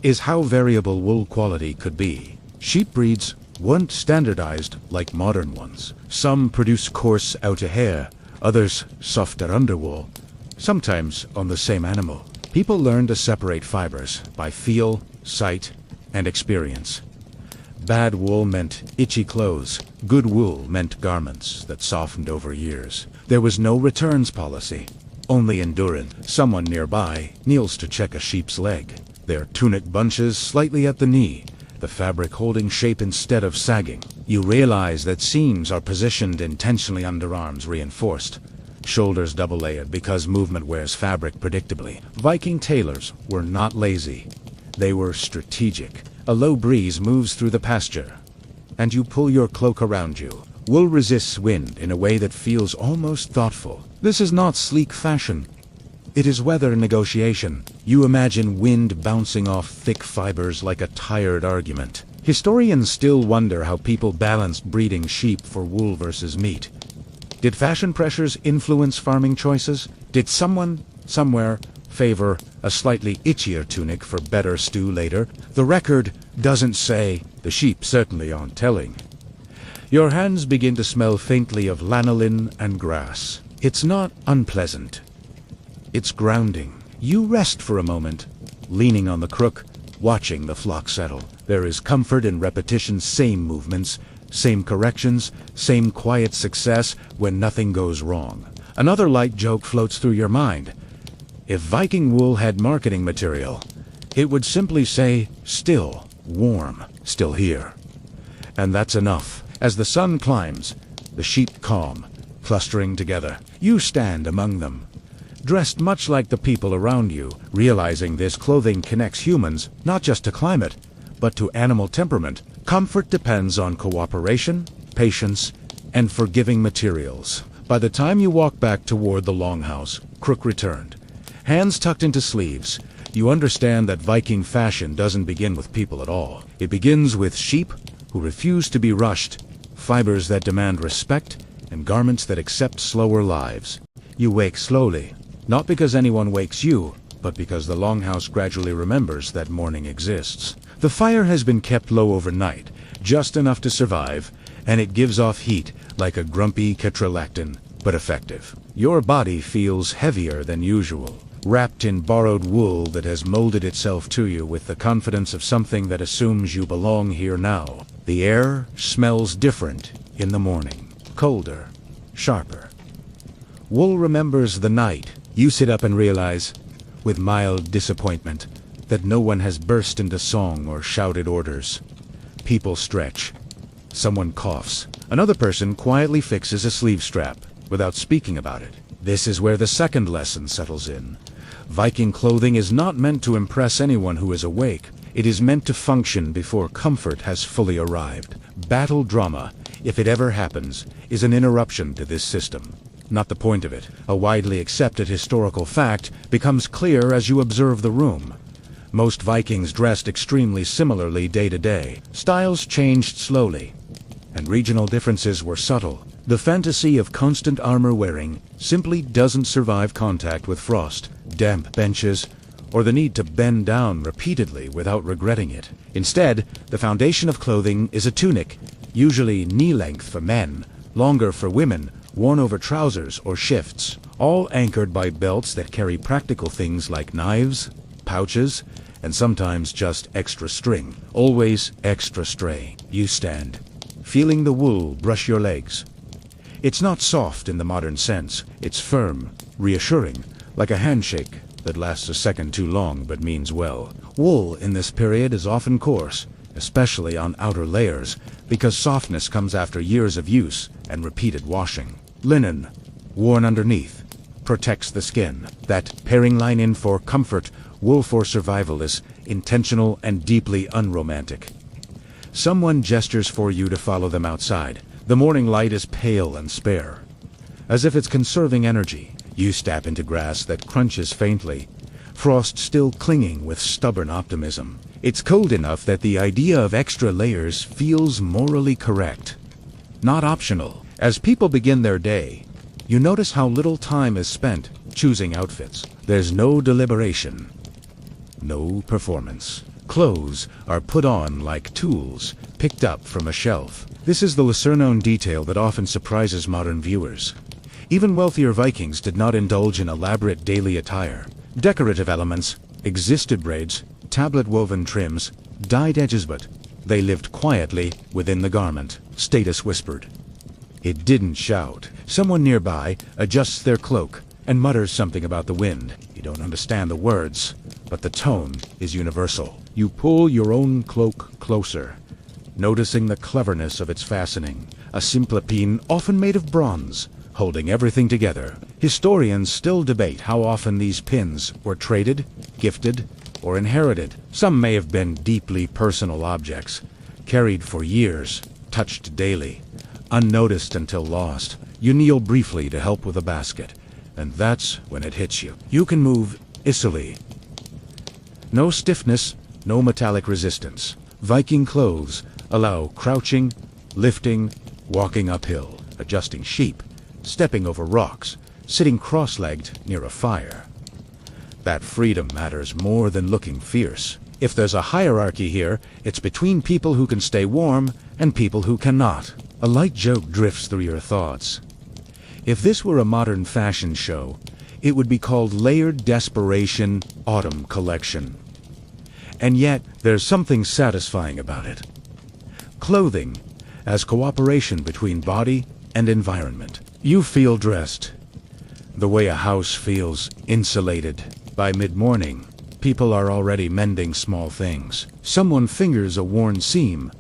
Speaker 1: is how variable wool quality could be. Sheep breeds weren't standardized like modern ones. Some produce coarse outer hair, others softer underwool, sometimes on the same animal. People learned to separate fibers by feel, sight, and experience. Bad wool meant itchy clothes. Good wool meant garments that softened over years. There was no returns policy, only endurance. Someone nearby kneels to check a sheep's leg. Their tunic bunches slightly at the knee, the fabric holding shape instead of sagging. You realize that seams are positioned intentionally, underarms reinforced, shoulders double-layered because movement wears fabric predictably. Viking tailors were not lazy. They were strategic. A low breeze moves through the pasture, and you pull your cloak around you. Wool resists wind in a way that feels almost thoughtful. This is not sleek fashion. It is weather negotiation. You imagine wind bouncing off thick fibers like a tired argument. Historians still wonder how people balanced breeding sheep for wool versus meat. Did fashion pressures influence farming choices? Did someone, somewhere, favor a slightly itchier tunic for better stew later? The record doesn't say. The sheep certainly aren't telling. Your hands begin to smell faintly of lanolin and grass. It's not unpleasant. It's grounding. You rest for a moment, leaning on the crook, watching the flock settle. There is comfort in repetition, same movements, same corrections, same quiet success when nothing goes wrong. Another light joke floats through your mind. If Viking wool had marketing material, it would simply say, still, warm, still here. And that's enough. As the sun climbs, the sheep calm, clustering together. You stand among them, dressed much like the people around you, realizing this clothing connects humans not just to climate, but to animal temperament. Comfort depends on cooperation, patience, and forgiving materials. By the time you walk back toward the longhouse, Crook returned. Hands tucked into sleeves, you understand that Viking fashion doesn't begin with people at all. It begins with sheep who refuse to be rushed, fibers that demand respect, and garments that accept slower lives. You wake slowly, not because anyone wakes you, but because the longhouse gradually remembers that morning exists. The fire has been kept low overnight, just enough to survive, and it gives off heat like a grumpy catrolactin, but effective. Your body feels heavier than usual, wrapped in borrowed wool that has molded itself to you with the confidence of something that assumes you belong here now. The air smells different in the morning, colder, sharper. Wool remembers the night. You sit up and realize, with mild disappointment, that no one has burst into song or shouted orders. People stretch. Someone coughs. Another person quietly fixes a sleeve strap, without speaking about it. This is where the second lesson settles in. Viking clothing is not meant to impress anyone who is awake. It is meant to function before comfort has fully arrived. Battle drama, if it ever happens, is an interruption to this system. Not the point of it. A widely accepted historical fact becomes clear as you observe the room. Most Vikings dressed extremely similarly day to day. Styles changed slowly, and regional differences were subtle. The fantasy of constant armor wearing simply doesn't survive contact with frost, damp benches, or the need to bend down repeatedly without regretting it. Instead, the foundation of clothing is a tunic, usually knee-length for men, longer for women, worn over trousers or shifts, all anchored by belts that carry practical things like knives, pouches, and sometimes just extra string. Always extra stray. You stand, feeling the wool brush your legs. It's not soft in the modern sense. It's firm, reassuring, like a handshake that lasts a second too long but means well. Wool in this period is often coarse, especially on outer layers, because softness comes after years of use and repeated washing. Linen, worn underneath, protects the skin. That pairing line in for comfort, wool for survival is intentional and deeply unromantic. Someone gestures for you to follow them outside. The morning light is pale and spare, as if it's conserving energy. You step into grass that crunches faintly, frost still clinging with stubborn optimism. It's cold enough that the idea of extra layers feels morally correct, not optional. As people begin their day, you notice how little time is spent choosing outfits. There's no deliberation, no performance. Clothes are put on like tools picked up from a shelf. This is the lesser-known detail that often surprises modern viewers. Even wealthier Vikings did not indulge in elaborate daily attire. Decorative elements, existed braids, tablet-woven trims, dyed edges, but they lived quietly within the garment. Status whispered. It didn't shout. Someone nearby adjusts their cloak and mutters something about the wind. You don't understand the words, but the tone is universal. You pull your own cloak closer, noticing the cleverness of its fastening. A simple pin, often made of bronze, holding everything together. Historians still debate how often these pins were traded, gifted, or inherited. Some may have been deeply personal objects, carried for years, touched daily, unnoticed until lost. You kneel briefly to help with a basket, and that's when it hits you. You can move easily. No stiffness, no metallic resistance. Viking clothes allow crouching, lifting, walking uphill, adjusting sheep, stepping over rocks, sitting cross-legged near a fire. That freedom matters more than looking fierce. If there's a hierarchy here, it's between people who can stay warm and people who cannot. A light joke drifts through your thoughts. If this were a modern fashion show, it would be called Layered Desperation Autumn Collection. And yet, there's something satisfying about it. Clothing as cooperation between body and environment. You feel dressed, the way a house feels insulated. By mid-morning, people are already mending small things. Someone fingers a worn seam,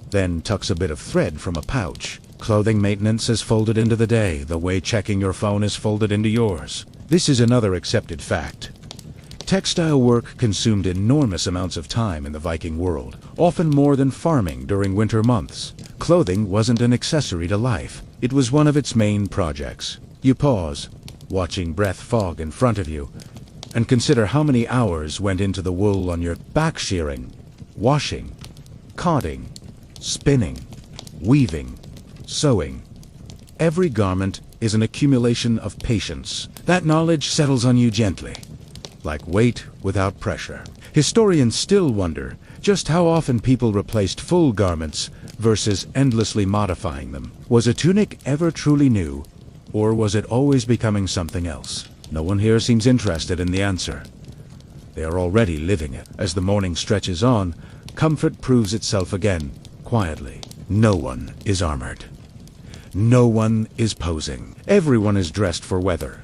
Speaker 1: then tucks a bit of thread from a pouch. Clothing maintenance is folded into the day, the way checking your phone is folded into yours. This is another accepted fact. Textile work consumed enormous amounts of time in the Viking world, often more than farming during winter months. Clothing wasn't an accessory to life. It was one of its main projects. You pause, watching breath fog in front of you, And consider how many hours went into the wool on your back, shearing, washing, carding, spinning, weaving, sewing. Every garment is an accumulation of patience. That knowledge settles on you gently, like weight without pressure. Historians still wonder just how often people replaced full garments versus endlessly modifying them. Was a tunic ever truly new, or was it always becoming something else? No one here seems interested in the answer. They are already living it. As the morning stretches on, comfort proves itself again, quietly. No one is armored. No one is posing. Everyone is dressed for weather,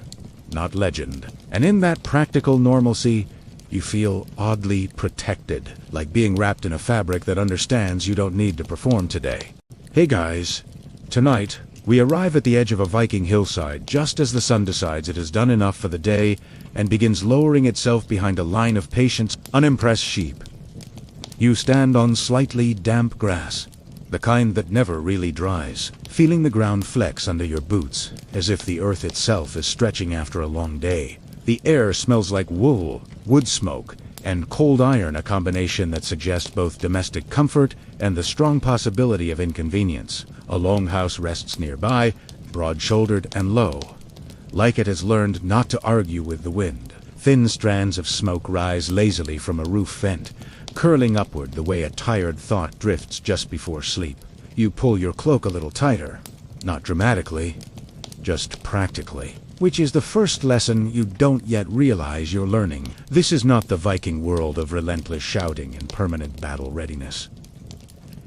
Speaker 1: not legend. And in that practical normalcy, you feel oddly protected, like being wrapped in a fabric that understands you don't need to perform today. Hey guys, tonight, we arrive at the edge of a Viking hillside just as the sun decides it has done enough for the day and begins lowering itself behind a line of patient, unimpressed sheep. You stand on slightly damp grass, the kind that never really dries, feeling the ground flex under your boots, as if the earth itself is stretching after a long day. The air smells like wool, wood smoke, and cold iron, a combination that suggests both domestic comfort and the strong possibility of inconvenience. A longhouse rests nearby, broad-shouldered and low, like it has learned not to argue with the wind. Thin strands of smoke rise lazily from a roof vent, curling upward the way a tired thought drifts just before sleep. You pull your cloak a little tighter, not dramatically, just practically. Which is the first lesson you don't yet realize you're learning. This is not the Viking world of relentless shouting and permanent battle readiness.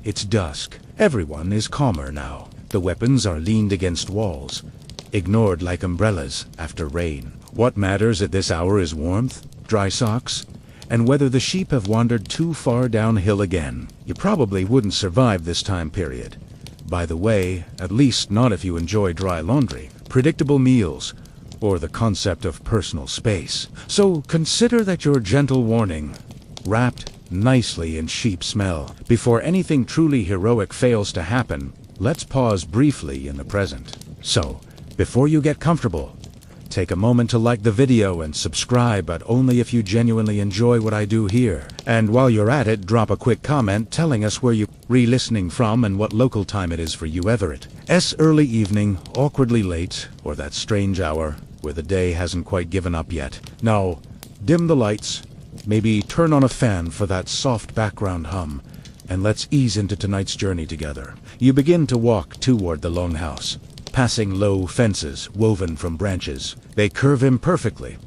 Speaker 1: It's dusk. Everyone is calmer now. The weapons are leaned against walls, ignored like umbrellas after rain. What matters at this hour is warmth, dry socks, and whether the sheep have wandered too far downhill again. You probably wouldn't survive this time period. By the way, at least not if you enjoy dry laundry, predictable meals, or the concept of personal space. So consider that your gentle warning, wrapped nicely in sheep smell. Before anything truly heroic fails to happen, let's pause briefly in the present. So, before you get comfortable, take a moment to like the video and subscribe, but only if you genuinely enjoy what I do here. And while you're at it, drop a quick comment telling us where you're re-listening from and what local time it is for you, Everett. Early evening, awkwardly late, or that strange hour where the day hasn't quite given up yet. Now, dim the lights, maybe turn on a fan for that soft background hum, and let's ease into tonight's journey together. You begin to walk toward the longhouse, passing low fences woven from branches. They curve imperfectly,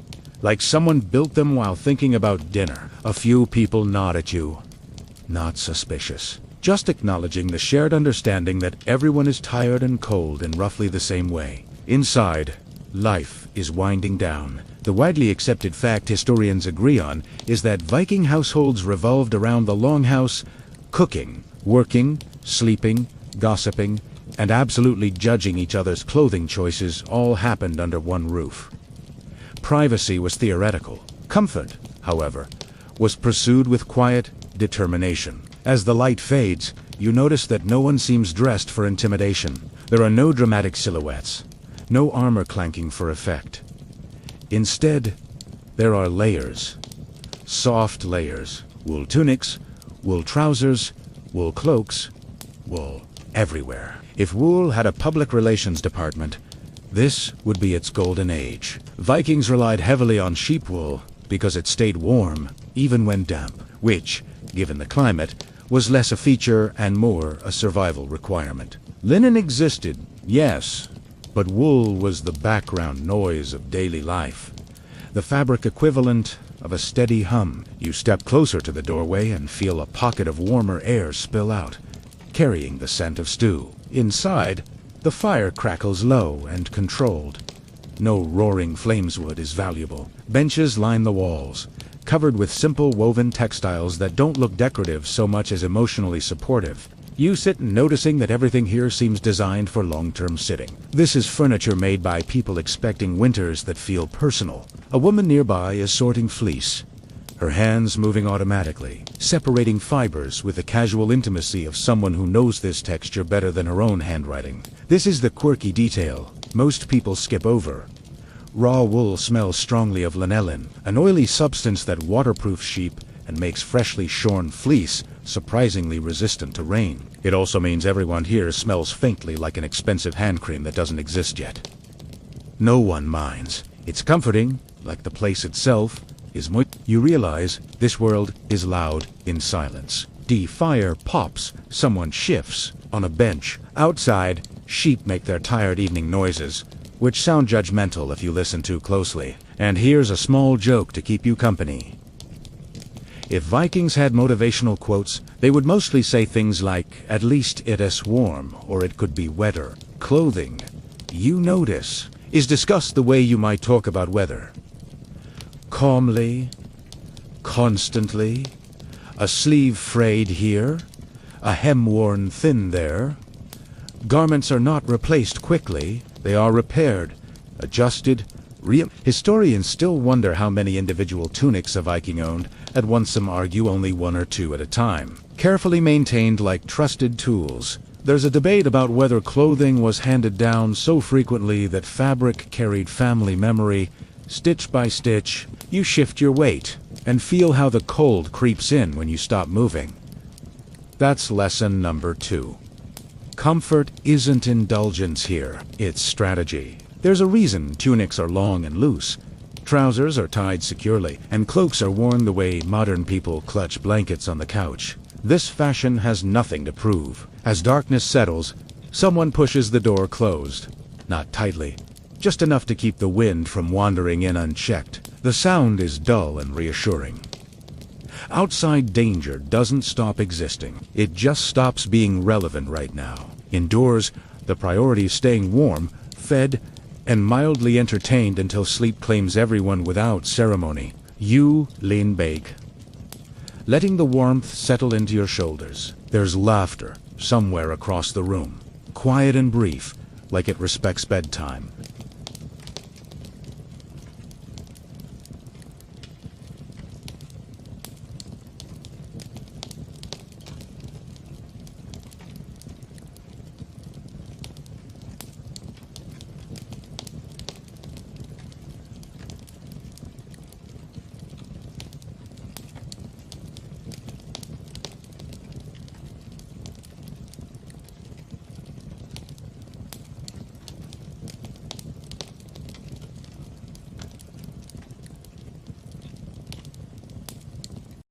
Speaker 1: like someone built them while thinking about dinner. A few people nod at you, not suspicious, just acknowledging the shared understanding that everyone is tired and cold in roughly the same way. Inside, life is winding down. The widely accepted fact historians agree on is that Viking households revolved around the longhouse, cooking, working, sleeping, gossiping, and absolutely judging each other's clothing choices all happened under one roof. Privacy was theoretical. Comfort, however, was pursued with quiet determination. As the light fades, you notice that no one seems dressed for intimidation. There are no dramatic silhouettes, no armor clanking for effect. Instead, there are layers. Soft layers. Wool tunics, wool trousers, wool cloaks, wool everywhere. If wool had a public relations department, this would be its golden age. Vikings relied heavily on sheep wool because it stayed warm even when damp, which, given the climate, was less a feature and more a survival requirement. Linen existed, yes, but wool was the background noise of daily life, the fabric equivalent of a steady hum. You step closer to the doorway and feel a pocket of warmer air spill out, carrying the scent of stew. Inside, the fire crackles low and controlled. No roaring flameswood is valuable. Benches line the walls, covered with simple woven textiles that don't look decorative so much as emotionally supportive. You sit noticing that everything here seems designed for long-term sitting. This is furniture made by people expecting winters that feel personal. A woman nearby is sorting fleece, her hands moving automatically, separating fibers with the casual intimacy of someone who knows this texture better than her own handwriting. This is the quirky detail most people skip over. Raw wool smells strongly of lanolin, an oily substance that waterproofs sheep and makes freshly shorn fleece surprisingly resistant to rain. It also means everyone here smells faintly like an expensive hand cream that doesn't exist yet. No one minds. It's comforting, like the place itself is moist. You realize this world is loud in silence. Fire pops, someone shifts on a bench. Outside, sheep make their tired evening noises, which sound judgmental if you listen too closely. And here's a small joke to keep you company. If Vikings had motivational quotes, they would mostly say things like, "At least it is warm," or "It could be wetter." Clothing, you notice, is discussed the way you might talk about weather. Calmly, constantly, a sleeve frayed here, a hem worn thin there. Garments are not replaced quickly, they are repaired, adjusted, Historians still wonder how many individual tunics a Viking owned, and once some argue only one or two at a time. Carefully maintained like trusted tools. There's a debate about whether clothing was handed down so frequently that fabric carried family memory. Stitch by stitch, you shift your weight, and feel how the cold creeps in when you stop moving. That's lesson number 2. Comfort isn't indulgence here, it's strategy. There's a reason tunics are long and loose, trousers are tied securely, and cloaks are worn the way modern people clutch blankets on the couch. This fashion has nothing to prove. As darkness settles, someone pushes the door closed. Not tightly, just enough to keep the wind from wandering in unchecked. The sound is dull and reassuring. Outside danger doesn't stop existing. It just stops being relevant right now. Indoors, the priority is staying warm, fed, and mildly entertained until sleep claims everyone without ceremony. You lean back, letting the warmth settle into your shoulders. There's laughter somewhere across the room, quiet and brief, like it respects bedtime.